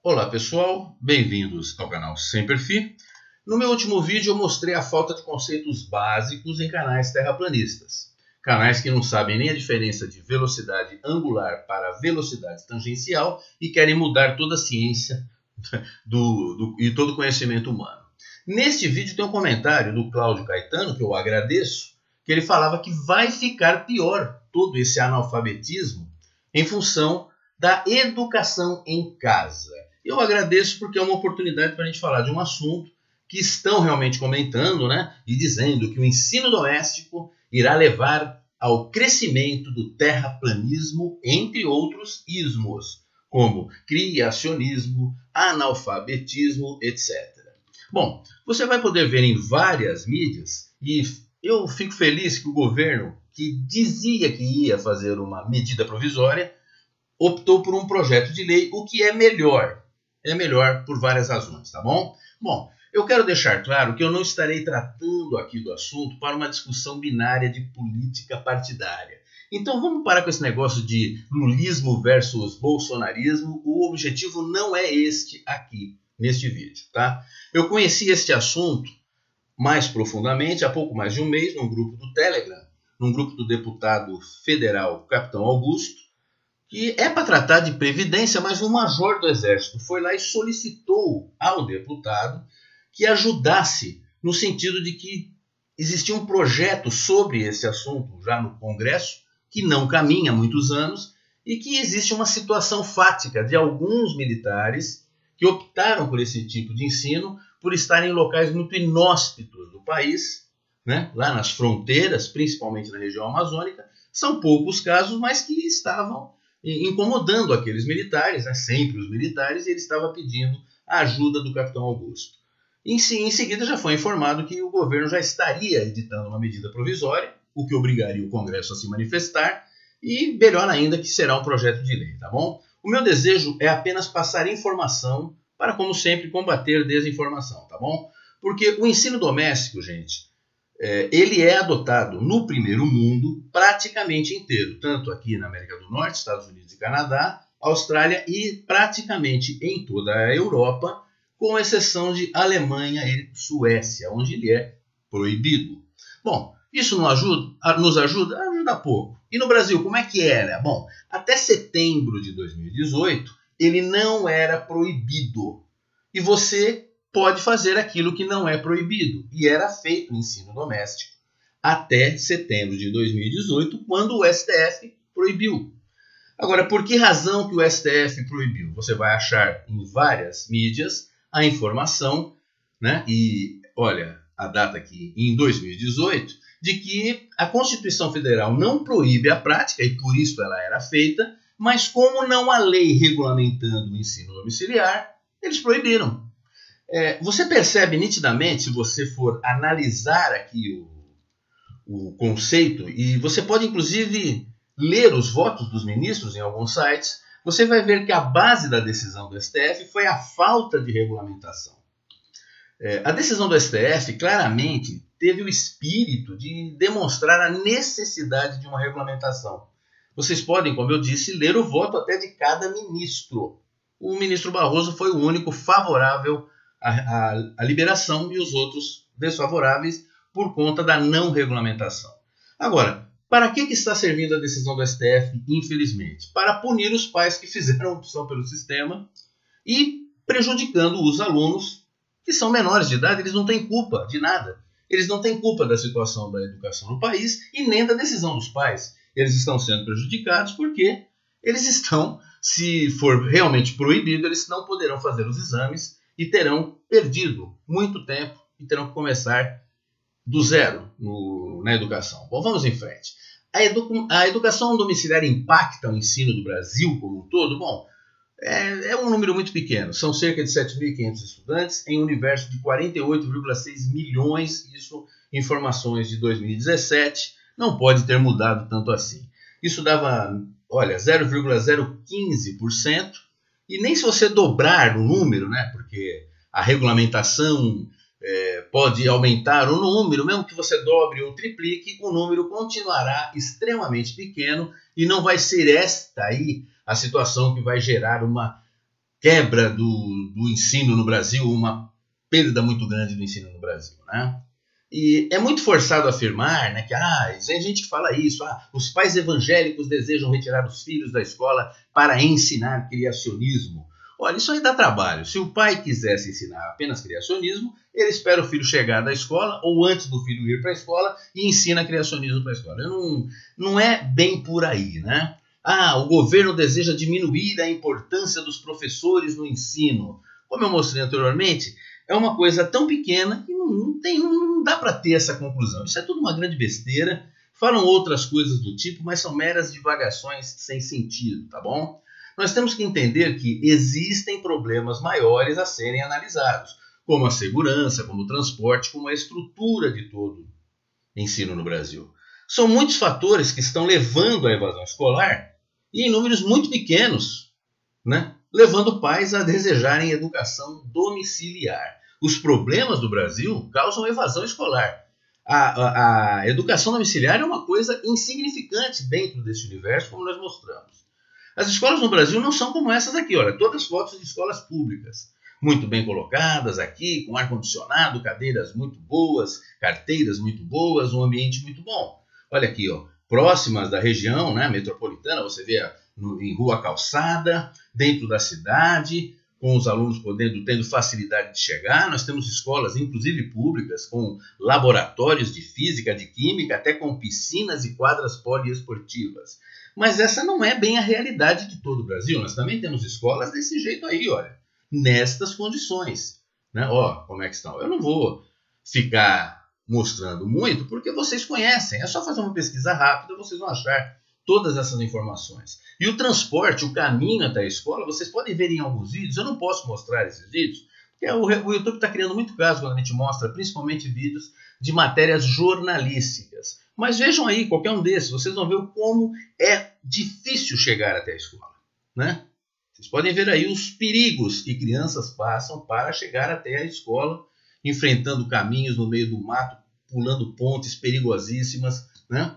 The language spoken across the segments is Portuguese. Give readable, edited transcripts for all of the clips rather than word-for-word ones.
Olá pessoal, bem-vindos ao canal Sem Perfil. No meu último vídeo eu mostrei a falta de conceitos básicos em canais terraplanistas. Canais que não sabem nem a diferença de velocidade angular para velocidade tangencial e querem mudar toda a ciência e todo o conhecimento humano. Neste vídeo tem um comentário do Cláudio Caetano, que eu agradeço, que ele falava que vai ficar pior todo esse analfabetismo em função da educação em casa. Eu agradeço porque é uma oportunidade para a gente falar de um assunto que estão realmente comentando, e dizendo que o ensino doméstico irá levar ao crescimento do terraplanismo, entre outros ismos, como criacionismo, analfabetismo, etc. Bom, você vai poder ver em várias mídias, e eu fico feliz que o governo, que dizia que ia fazer uma medida provisória, optou por um projeto de lei, o que é melhor. É melhor por várias razões, tá bom? Bom, eu quero deixar claro que eu não estarei tratando aqui do assunto para uma discussão binária de política partidária. Então vamos parar com esse negócio de lulismo versus bolsonarismo. O objetivo não é este aqui, neste vídeo, tá? Eu conheci este assunto mais profundamente há pouco mais de um mês num grupo do Telegram, num grupo do deputado federal Capitão Augusto, que é para tratar de previdência, mas o major do Exército foi lá e solicitou ao deputado que ajudasse no sentido de que existia um projeto sobre esse assunto já no Congresso, que não caminha há muitos anos, e que existe uma situação fática de alguns militares que optaram por esse tipo de ensino por estarem em locais muito inóspitos do país, lá nas fronteiras, principalmente na região amazônica. São poucos casos, mas que estavam incomodando aqueles militares, sempre os militares, e ele estava pedindo a ajuda do Capitão Augusto. Em seguida já foi informado que o governo já estaria editando uma medida provisória, o que obrigaria o Congresso a se manifestar, e melhor ainda que será um projeto de lei, tá bom? O meu desejo é apenas passar informação para, como sempre, combater desinformação, tá bom? Porque o ensino doméstico, gente, ele é adotado no primeiro mundo praticamente inteiro, tanto aqui na América do Norte, Estados Unidos e Canadá, Austrália e praticamente em toda a Europa, com exceção de Alemanha e Suécia, onde ele é proibido. Bom, isso nos ajuda? Ajuda pouco. E no Brasil, como é que era? Bom, até setembro de 2018, ele não era proibido. E você pode fazer aquilo que não é proibido. E era feito o ensino doméstico até setembro de 2018, quando o STF proibiu. Agora, por que razão que o STF proibiu? Você vai achar em várias mídias a informação, e olha a data aqui, em 2018, de que a Constituição Federal não proíbe a prática, e por isso ela era feita, mas como não há lei regulamentando o ensino domiciliar, eles proibiram. Você percebe nitidamente, se você for analisar aqui o conceito, e você pode inclusive ler os votos dos ministros em alguns sites, você vai ver que a base da decisão do STF foi a falta de regulamentação. A decisão do STF claramente teve o espírito de demonstrar a necessidade de uma regulamentação. Vocês podem, como eu disse, ler o voto até de cada ministro. O ministro Barroso foi o único favorável à liberação e os outros desfavoráveis por conta da não regulamentação. Agora, para que está servindo a decisão do STF, infelizmente? Para punir os pais que fizeram opção pelo sistema e prejudicando os alunos que são menores de idade. Eles não têm culpa de nada. Eles não têm culpa da situação da educação no país e nem da decisão dos pais. Eles estão sendo prejudicados porque eles estão, se for realmente proibido, eles não poderão fazer os exames e terão perdido muito tempo e terão que começar do zero na educação. Bom, vamos em frente. A educação domiciliar impacta o ensino do Brasil como um todo? Bom, é um número muito pequeno. São cerca de 7.500 estudantes em um universo de 48,6 milhões. Isso, informações de 2017. Não pode ter mudado tanto assim. Isso dava, 0,015%. E nem se você dobrar o número, porque a regulamentação pode aumentar o número, mesmo que você dobre ou triplique, o número continuará extremamente pequeno e não vai ser esta aí a situação que vai gerar uma quebra do ensino no Brasil, uma perda muito grande do ensino no Brasil, né? E é muito forçado afirmar, né, que tem gente que fala isso, os pais evangélicos desejam retirar os filhos da escola para ensinar criacionismo. Olha, isso aí dá trabalho. Se o pai quisesse ensinar apenas criacionismo, ele espera o filho chegar da escola ou antes do filho ir para a escola e ensina criacionismo para a escola. Não é bem por aí, né? O governo deseja diminuir a importância dos professores no ensino. Como eu mostrei anteriormente, é uma coisa tão pequena que não dá para ter essa conclusão. Isso é tudo uma grande besteira. Falam outras coisas do tipo, mas são meras divagações sem sentido, tá bom? Nós temos que entender que existem problemas maiores a serem analisados, como a segurança, como o transporte, como a estrutura de todo o ensino no Brasil. São muitos fatores que estão levando à evasão escolar e em números muito pequenos, né? Levando pais a desejarem educação domiciliar. Os problemas do Brasil causam evasão escolar. A educação domiciliar é uma coisa insignificante dentro desse universo, como nós mostramos. As escolas no Brasil não são como essas aqui, olha, todas fotos de escolas públicas, muito bem colocadas aqui, com ar-condicionado, cadeiras muito boas, carteiras muito boas, um ambiente muito bom. Olha aqui, próximas da região, né, metropolitana, você vê em rua calçada, dentro da cidade, com os alunos tendo facilidade de chegar. Nós temos escolas, inclusive públicas, com laboratórios de física, de química, até com piscinas e quadras poliesportivas. Mas essa não é bem a realidade de todo o Brasil. Nós também temos escolas desse jeito aí, olha, nestas condições, né? Como é que estão. Eu não vou ficar mostrando muito, porque vocês conhecem. É só fazer uma pesquisa rápida, vocês vão achar todas essas informações. E o transporte, o caminho até a escola, vocês podem ver em alguns vídeos. Eu não posso mostrar esses vídeos, porque o YouTube está criando muito caso quando a gente mostra, principalmente vídeos de matérias jornalísticas. Mas vejam aí, qualquer um desses, vocês vão ver como é difícil chegar até a escola, né? Vocês podem ver aí os perigos que crianças passam para chegar até a escola, enfrentando caminhos no meio do mato, pulando pontes perigosíssimas, né?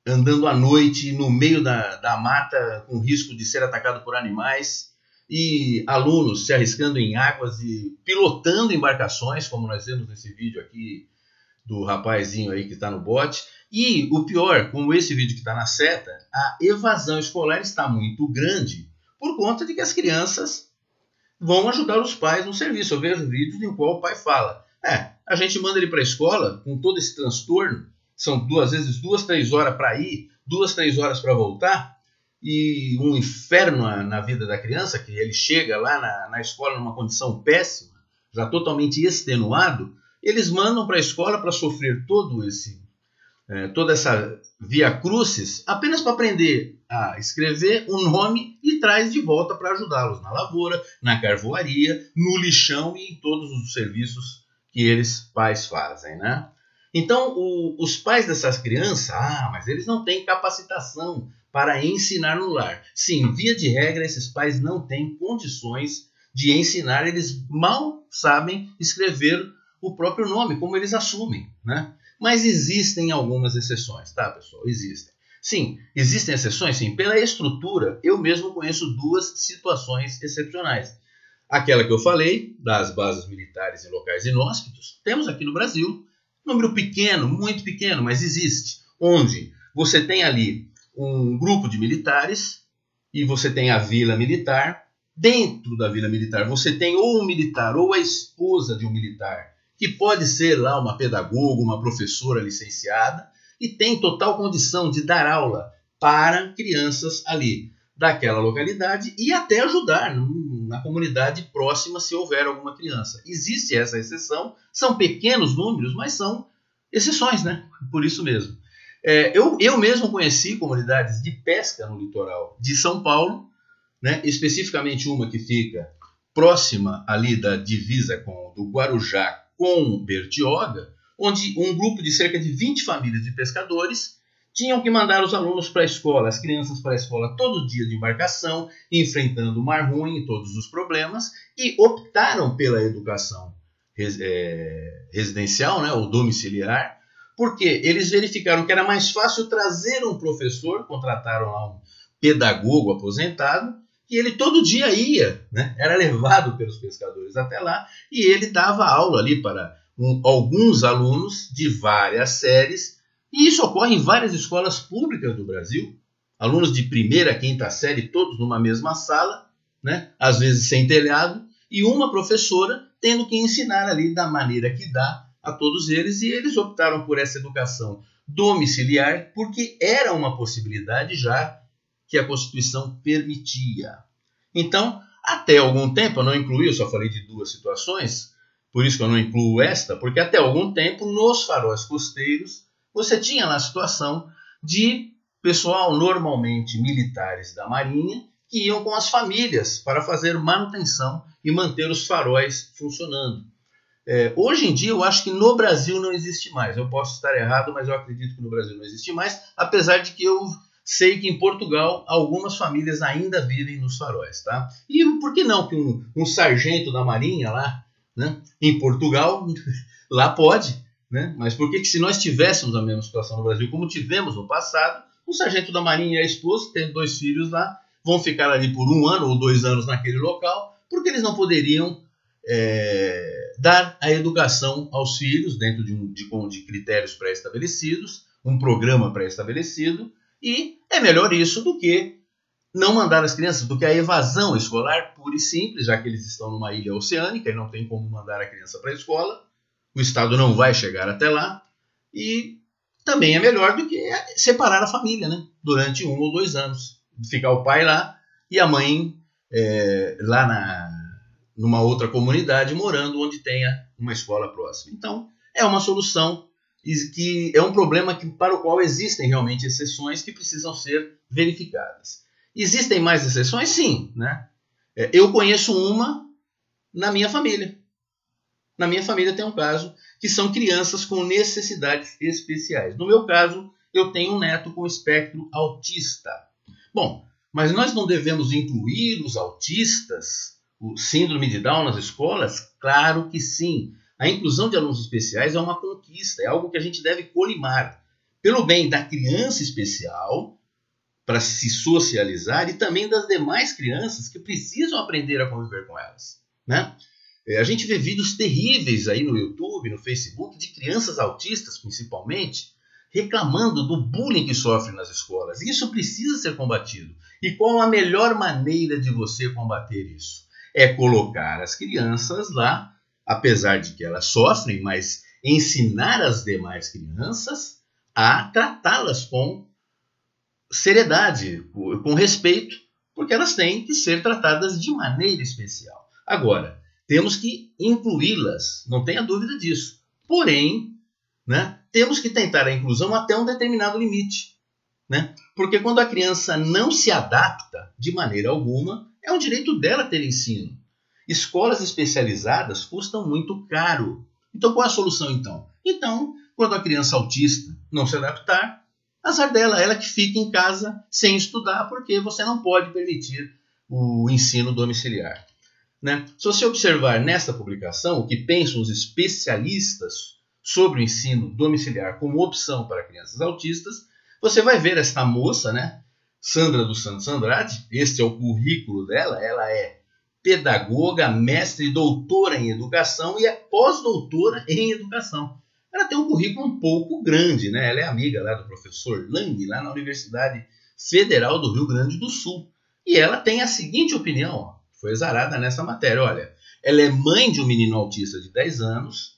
Andando à noite no meio da mata com risco de ser atacado por animais, e alunos se arriscando em águas e pilotando embarcações, como nós vemos nesse vídeo aqui do rapazinho aí que está no bote. E o pior, como esse vídeo que está na seta, a evasão escolar está muito grande por conta de que as crianças vão ajudar os pais no serviço. Eu vejo vídeos em qual o pai fala, a gente manda ele para a escola com todo esse transtorno, são às vezes 2, 3 horas para ir, 2, 3 horas para voltar, e um inferno na vida da criança, que ele chega lá na escola numa condição péssima, já totalmente extenuado. Eles mandam para a escola para sofrer toda essa via crucis, apenas para aprender a escrever o nome e traz de volta para ajudá-los na lavoura, na carvoaria, no lixão e em todos os serviços que eles pais fazem, né? Então, os pais dessas crianças, mas eles não têm capacitação para ensinar no lar. Sim, via de regra, esses pais não têm condições de ensinar, eles mal sabem escrever o próprio nome, como eles assumem, né? Mas existem algumas exceções, tá, pessoal? Existem. Sim, existem exceções, sim. Pela estrutura, eu mesmo conheço 2 situações excepcionais. Aquela que eu falei, das bases militares em locais inóspitos, temos aqui no Brasil, número pequeno, muito pequeno, mas existe, onde você tem ali um grupo de militares e você tem a vila militar. Dentro da vila militar, você tem ou um militar ou a esposa de um militar, que pode ser lá uma pedagoga, uma professora licenciada, e tem total condição de dar aula para crianças ali daquela localidade e até ajudar na comunidade próxima se houver alguma criança. Existe essa exceção, são pequenos números, mas são exceções, né? Por isso mesmo. Eu mesmo conheci comunidades de pesca no litoral de São Paulo, né? Especificamente uma que fica próxima ali da divisa do Guarujá com Bertioga, onde um grupo de cerca de 20 famílias de pescadores tinham que mandar os alunos para a escola, as crianças para a escola todo dia de embarcação, enfrentando o mar ruim e todos os problemas, e optaram pela educação residencial, né, ou domiciliar, porque eles verificaram que era mais fácil trazer um professor, contrataram lá um pedagogo aposentado, que ele todo dia ia, né? Era levado pelos pescadores até lá e ele dava aula ali para alguns alunos de várias séries, e isso ocorre em várias escolas públicas do Brasil. Alunos de primeira a quinta série, todos numa mesma sala, né? Às vezes sem telhado, e uma professora tendo que ensinar ali da maneira que dá a todos eles, e eles optaram por essa educação domiciliar porque era uma possibilidade já que a Constituição permitia. Então, até algum tempo, eu não incluí, eu só falei de 2 situações, por isso que eu não incluo esta, porque até algum tempo, nos faróis costeiros, você tinha lá a situação de pessoal, normalmente militares da Marinha, que iam com as famílias para fazer manutenção e manter os faróis funcionando. Hoje em dia, eu acho que no Brasil não existe mais. Eu posso estar errado, mas eu acredito que no Brasil não existe mais, apesar de que eu sei que em Portugal algumas famílias ainda vivem nos faróis, tá? E por que não que um sargento da Marinha lá, né, em Portugal, lá pode, né? Mas por que se nós tivéssemos a mesma situação no Brasil como tivemos no passado, o sargento da Marinha e a esposa, tendo 2 filhos lá, vão ficar ali por 1 ano ou 2 anos naquele local, porque eles não poderiam dar a educação aos filhos dentro de critérios pré-estabelecidos, um programa pré-estabelecido, e é melhor isso do que não mandar as crianças, do que a evasão escolar pura e simples, já que eles estão numa ilha oceânica e não tem como mandar a criança para a escola, o Estado não vai chegar até lá, e também é melhor do que separar a família, né? Durante 1 ou 2 anos. Ficar o pai lá e a mãe lá numa outra comunidade, morando onde tenha uma escola próxima. Então, é uma solução que é um problema para o qual existem realmente exceções que precisam ser verificadas. Existem mais exceções? Sim, né? Eu conheço uma na minha família. Na minha família tem um caso que são crianças com necessidades especiais. No meu caso, eu tenho um neto com espectro autista. Bom, mas nós não devemos incluir os autistas, o síndrome de Down nas escolas? Claro que sim. A inclusão de alunos especiais é uma conquista, é algo que a gente deve colimar. Pelo bem da criança especial, para se socializar, e também das demais crianças que precisam aprender a conviver com elas, né? A gente vê vídeos terríveis aí no YouTube, no Facebook, de crianças autistas, principalmente, reclamando do bullying que sofrem nas escolas. Isso precisa ser combatido. E qual a melhor maneira de você combater isso? É colocar as crianças lá, apesar de que elas sofrem, mas ensinar as demais crianças a tratá-las com seriedade, com respeito, porque elas têm que ser tratadas de maneira especial. Agora, temos que incluí-las, não tenha dúvida disso. Porém, né, temos que tentar a inclusão até um determinado limite, né? Porque quando a criança não se adapta de maneira alguma, é um direito dela ter ensino. Escolas especializadas custam muito caro. Então, qual é a solução então? Então, quando a criança autista não se adaptar, azar dela, ela que fica em casa sem estudar, porque você não pode permitir o ensino domiciliar, né? Se você observar nesta publicação o que pensam os especialistas sobre o ensino domiciliar como opção para crianças autistas, você vai ver esta moça, né, Sandra dos Santos Andrade, este é o currículo dela, ela é pedagoga, mestre e doutora em educação e é pós-doutora em educação. Ela tem um currículo um pouco grande, né? Ela é amiga lá do professor Lang, lá na Universidade Federal do Rio Grande do Sul. E ela tem a seguinte opinião, ó, foi exarada nessa matéria. Olha, ela é mãe de um menino autista de 10 anos,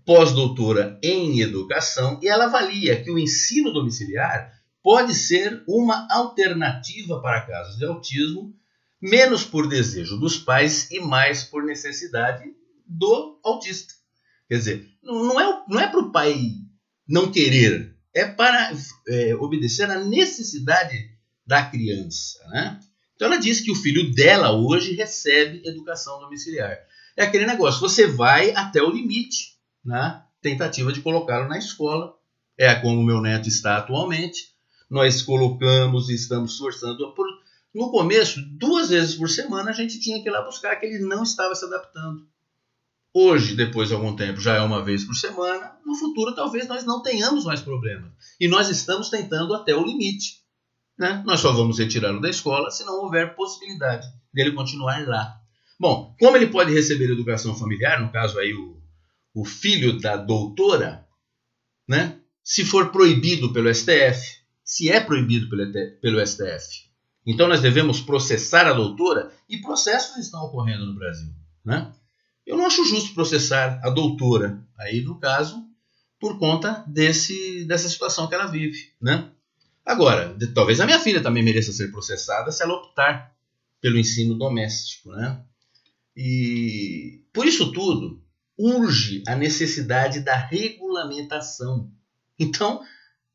pós-doutora em educação, e ela avalia que o ensino domiciliar pode ser uma alternativa para casos de autismo, menos por desejo dos pais e mais por necessidade do autista. Quer dizer, não é para o pai não querer, é para obedecer à necessidade da criança, né? Então ela diz que o filho dela hoje recebe educação domiciliar. É aquele negócio, você vai até o limite na tentativa de colocá-lo na escola. É como o meu neto está atualmente. Nós colocamos e estamos esforçando. No começo, 2 vezes por semana, a gente tinha que ir lá buscar, que ele não estava se adaptando. Hoje, depois de algum tempo, já é 1 vez por semana. No futuro, talvez nós não tenhamos mais problemas. E nós estamos tentando até o limite. né? Nós só vamos retirá-lo da escola se não houver possibilidade dele continuar lá. Bom, como ele pode receber educação familiar, no caso aí o filho da doutora, né? Se for proibido pelo STF, se é proibido pelo STF. Então nós devemos processar a doutora e processos estão ocorrendo no Brasil, né? Eu não acho justo processar a doutora, aí no caso, por conta dessa situação que ela vive, né? Agora, talvez a minha filha também mereça ser processada se ela optar pelo ensino doméstico, né? E por isso tudo, urge a necessidade da regulamentação. Então,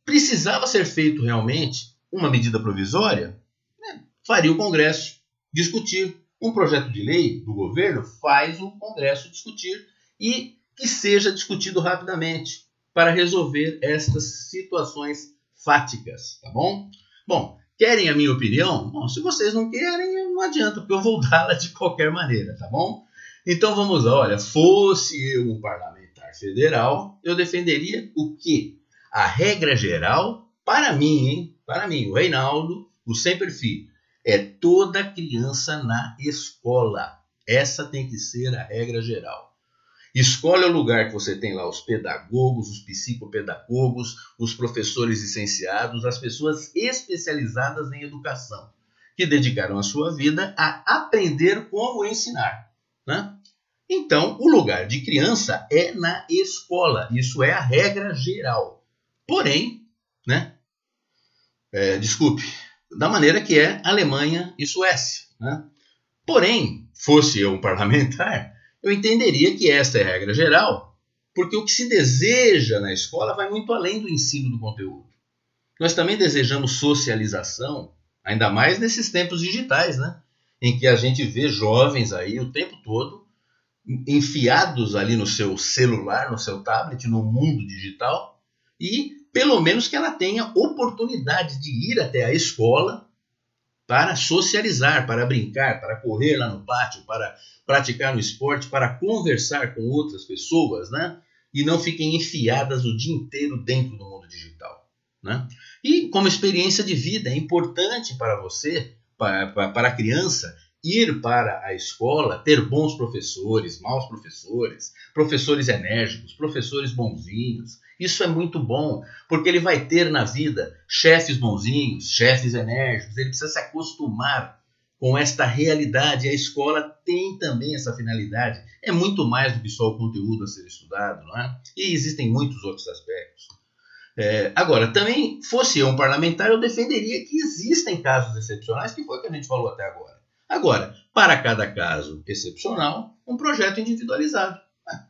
precisava ser feito realmente uma medida provisória, né? Faria o Congresso discutir um projeto de lei do governo, faz o Congresso discutir e que seja discutido rapidamente para resolver estas situações fáticas, tá bom? Bom, querem a minha opinião? Bom, se vocês não querem, não adianta, porque eu vou dá-la de qualquer maneira, tá bom? Então vamos lá, olha, fosse eu um parlamentar federal, eu defenderia o quê? A regra geral, para mim, hein? Para mim, o Reinaldo, o sem perfil, é toda criança na escola. Essa tem que ser a regra geral. Escola é o lugar que você tem lá os pedagogos, os psicopedagogos, os professores licenciados, as pessoas especializadas em educação, que dedicaram a sua vida a aprender como ensinar, né? Então, o lugar de criança é na escola. Isso é a regra geral. Porém, né? Desculpe, da maneira que é Alemanha e Suécia, né? Porém, fosse eu um parlamentar, eu entenderia que esta é a regra geral, porque o que se deseja na escola vai muito além do ensino do conteúdo. Nós também desejamos socialização, ainda mais nesses tempos digitais, né? Em que a gente vê jovens aí o tempo todo enfiados ali no seu celular, no seu tablet, no mundo digital, e pelo menos que ela tenha oportunidade de ir até a escola para socializar, para brincar, para correr lá no pátio, para praticar no esporte, para conversar com outras pessoas, né? E não fiquem enfiadas o dia inteiro dentro do mundo digital, né? E como experiência de vida, é importante para você, para a criança, ir para a escola, ter bons professores, maus professores, professores enérgicos, professores bonzinhos. Isso é muito bom, porque ele vai ter na vida chefes bonzinhos, chefes enérgicos. Ele precisa se acostumar com esta realidade. A escola tem também essa finalidade. É muito mais do que só o conteúdo a ser estudado, não é? E existem muitos outros aspectos. Agora, também, fosse eu um parlamentar, eu defenderia que existem casos excepcionais, que foi o que a gente falou até agora. Agora, para cada caso excepcional, um projeto individualizado.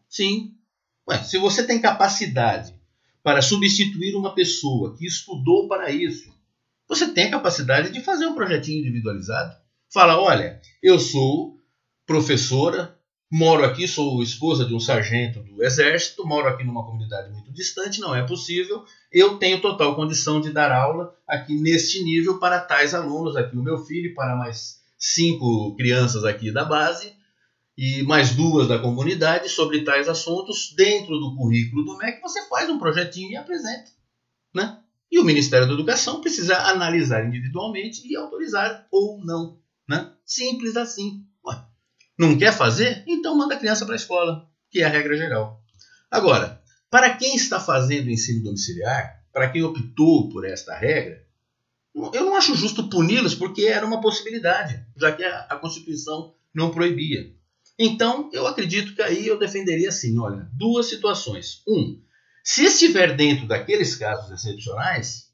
Sim. Se você tem capacidade para substituir uma pessoa que estudou para isso, você tem a capacidade de fazer um projetinho individualizado. Fala, olha, eu sou professora, moro aqui, sou esposa de um sargento do Exército, moro aqui numa comunidade muito distante, não é possível, eu tenho total condição de dar aula aqui neste nível para tais alunos, aqui o meu filho, para mais 5 crianças aqui da base e mais 2 da comunidade sobre tais assuntos. Dentro do currículo do MEC, você faz um projetinho e apresenta, né? E o Ministério da Educação precisa analisar individualmente e autorizar ou não, né? Simples assim. Não quer fazer? Então manda a criança para a escola, que é a regra geral. Agora, para quem está fazendo ensino domiciliar, para quem optou por esta regra, eu não acho justo puni-los, porque era uma possibilidade, já que a Constituição não proibia. Então, eu acredito que aí eu defenderia assim, olha, 2 situações. Se estiver dentro daqueles casos excepcionais,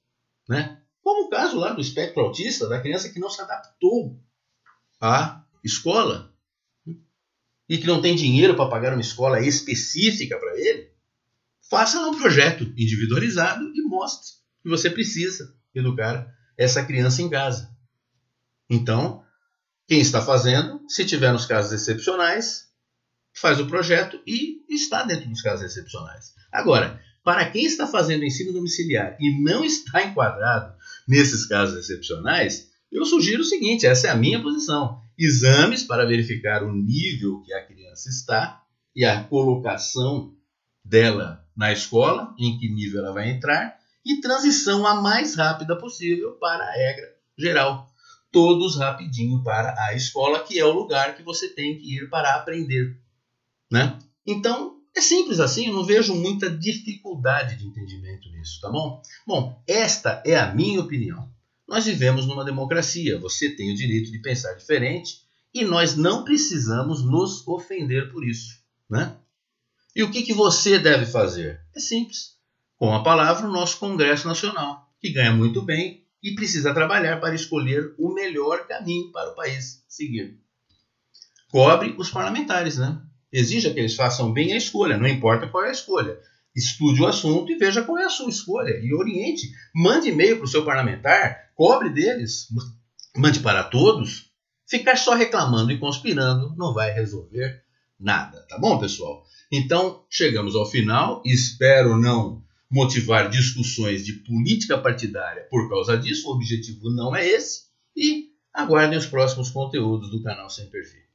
né, como o caso lá do espectro autista, da criança que não se adaptou à escola e que não tem dinheiro para pagar uma escola específica para ele, faça lá um projeto individualizado e mostre que você precisa educar essa criança em casa. Então, quem está fazendo, se tiver nos casos excepcionais, faz o projeto e está dentro dos casos excepcionais. Agora, para quem está fazendo ensino domiciliar e não está enquadrado nesses casos excepcionais, eu sugiro o seguinte, essa é a minha posição. Exames para verificar o nível que a criança está e a colocação dela na escola, em que nível ela vai entrar, e transição a mais rápida possível para a regra geral. Todos rapidinho para a escola, que é o lugar que você tem que ir para aprender, né? Então, é simples assim, eu não vejo muita dificuldade de entendimento nisso, tá bom? Bom, esta é a minha opinião. Nós vivemos numa democracia, você tem o direito de pensar diferente e nós não precisamos nos ofender por isso, né? E o que você deve fazer? É simples. Com a palavra, o nosso Congresso Nacional, que ganha muito bem e precisa trabalhar para escolher o melhor caminho para o país seguir. Cobre os parlamentares, né? Exija que eles façam bem a escolha, não importa qual é a escolha. Estude o assunto e veja qual é a sua escolha. E oriente, mande e-mail para o seu parlamentar, cobre deles, mande para todos. Ficar só reclamando e conspirando não vai resolver nada, tá bom, pessoal? Então, chegamos ao final. Espero não motivar discussões de política partidária por causa disso. O objetivo não é esse. E aguardem os próximos conteúdos do canal Sem Perfil.